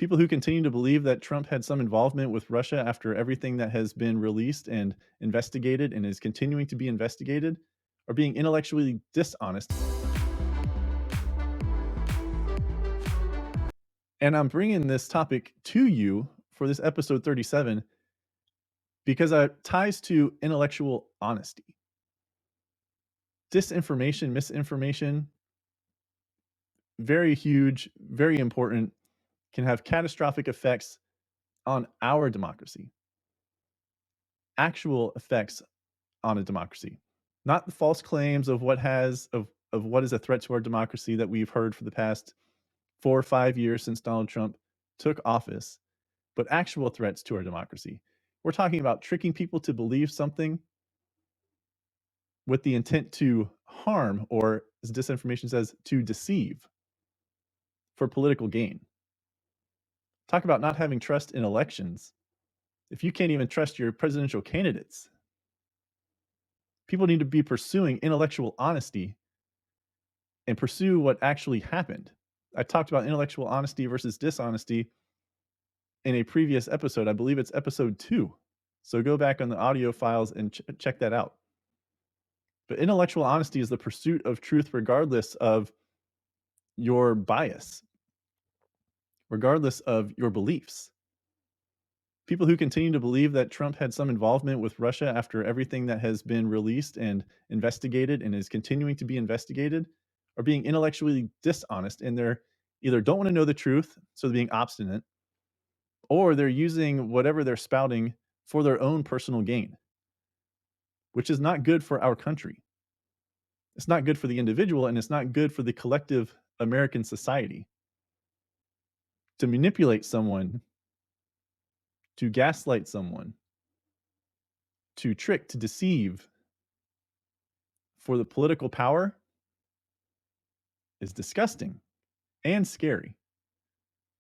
People who continue to believe that Trump had some involvement with Russia after everything that has been released and investigated and is continuing to be investigated are being intellectually dishonest. And I'm bringing this topic to you for this episode 37 because it ties to intellectual honesty. Disinformation, misinformation, very huge, very important, can have catastrophic effects on our democracy, actual effects on a democracy, not the false claims of what is a threat to our democracy that we've heard for the past 4 or 5 years since Donald Trump took office, but actual threats to our democracy. We're talking about tricking people to believe something with the intent to harm, or as disinformation says, to deceive for political gain. Talk about not having trust in elections. If you can't even trust your presidential candidates, people need to be pursuing intellectual honesty and pursue what actually happened. I talked about intellectual honesty versus dishonesty in a previous episode. I believe it's episode 2. So go back on the audio files and check that out. But intellectual honesty is the pursuit of truth regardless of your bias, regardless of your beliefs. People who continue to believe that Trump had some involvement with Russia after everything that has been released and investigated and is continuing to be investigated are being intellectually dishonest, and they're either don't want to know the truth, so they're being obstinate, or they're using whatever they're spouting for their own personal gain, which is not good for our country. It's not good for the individual, and it's not good for the collective American society. To manipulate someone, to gaslight someone, to trick, to deceive for the political power is disgusting and scary.